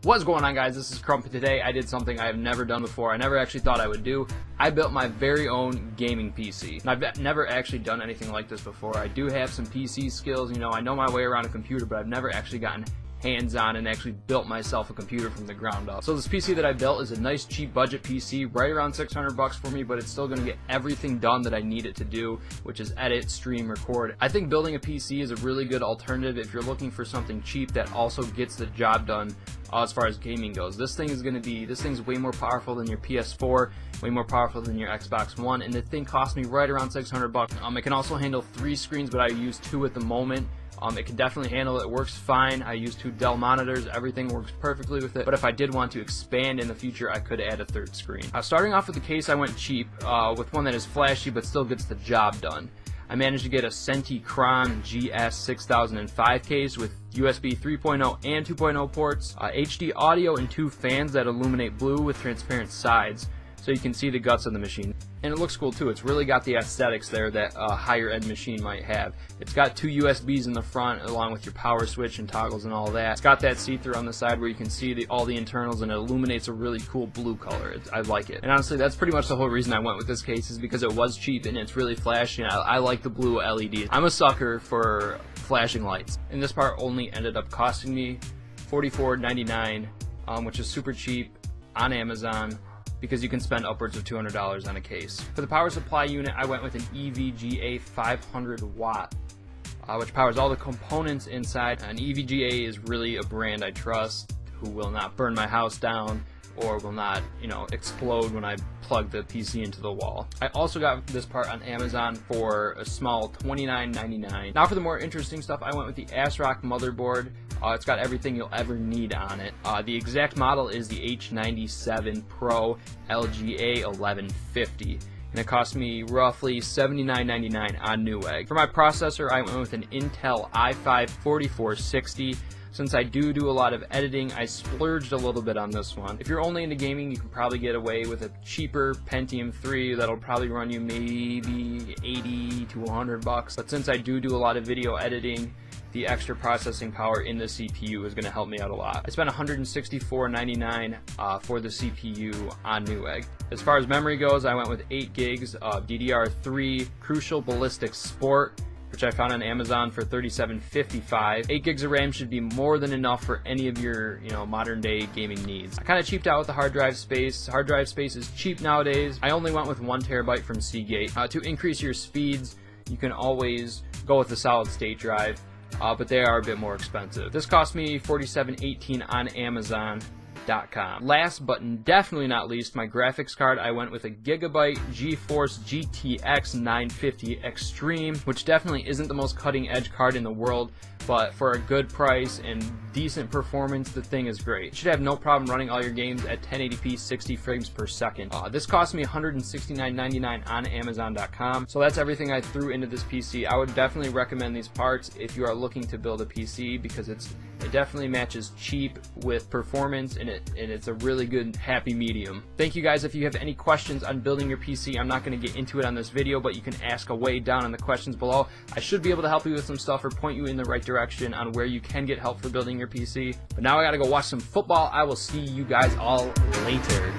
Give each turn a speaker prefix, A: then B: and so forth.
A: What's going on, guys? This is Krump. Today I did something I have never done before. I never actually thought I would do. I built my very own gaming PC. And I've never actually done anything like this before. I do have some PC skills, I know my way around a computer, but I've never actually gotten hands-on and actually built myself a computer from the ground up. So this PC that I built is a nice cheap budget PC, right around 600 bucks for me, but it's still going to get everything done that I need it to do, which is edit, stream, record. I think building a PC is a really good alternative if you're looking for something cheap that also gets the job done as far as gaming goes. This thing's way more powerful than your PS4, way more powerful than your Xbox One, and the thing cost me right around 600 bucks. It can also handle 3 screens, but I use 2 at the moment. It can definitely handle it. It works fine. I use 2 Dell monitors. Everything works perfectly with it. But if I did want to expand in the future, I could add a 3rd screen. Starting off with the case, I went cheap with one that is flashy but still gets the job done. I managed to get a krump GS6005 case with USB 3.0 and 2.0 ports, HD audio, and 2 fans that illuminate blue with transparent sides, so you can see the guts of the machine. And it looks cool too. It's really got the aesthetics there that a higher end machine might have. It's got 2 USBs in the front along with your power switch and toggles and all that. It's got that see-through on the side where you can see all the internals, and it illuminates a really cool blue color. I like it. And honestly, that's pretty much the whole reason I went with this case, is because it was cheap and it's really flashy, and I like the blue LEDs. I'm a sucker for flashing lights. And this part only ended up costing me $44.99, which is super cheap on Amazon, because you can spend upwards of $200 on a case. For the power supply unit, I went with an EVGA 500 watt, which powers all the components inside. And EVGA is really a brand I trust, who will not burn my house down or will not, explode when I plug the PC into the wall. I also got this part on Amazon for a small $29.99. Now for the more interesting stuff, I went with the ASRock motherboard. It's got everything you'll ever need on it. The exact model is the H97 Pro LGA 1150. And it cost me roughly $79.99 on Newegg. For my processor, I went with an Intel i5 4460. Since I do a lot of editing, I splurged a little bit on this one. If you're only into gaming, you can probably get away with a cheaper Pentium 3 that'll probably run you maybe 80 to 100 bucks. But since I do a lot of video editing, the extra processing power in the CPU is going to help me out a lot. I spent $164.99 for the CPU on Newegg. As far as memory goes, I went with 8 gigs of DDR3 Crucial Ballistic Sport, which I found on Amazon for $37.55. 8 gigs of RAM should be more than enough for any of your, modern day gaming needs. I kind of cheaped out with the hard drive space. Hard drive space is cheap nowadays. I only went with 1 terabyte from Seagate. To increase your speeds, you can always go with the solid state drive, but they are a bit more expensive. This cost me $47.18 on Amazon.com. Last but definitely not least, my graphics card. I went with a Gigabyte GeForce GTX 950 Extreme, which definitely isn't the most cutting edge card in the world, but for a good price and decent performance, the thing is great. You should have no problem running all your games at 1080p 60 frames per second. This cost me $169.99 on Amazon.com. So that's everything I threw into this PC. I would definitely recommend these parts if you are looking to build a PC, because it definitely matches cheap with performance, and it's a really good happy medium. Thank you guys. If you have any questions on building your PC, I'm not going to get into it on this video, but you can ask away down in the questions below. I should be able to help you with some stuff or point you in the right direction on where you can get help for building your PC. But now I gotta go watch some football. I will see you guys all later.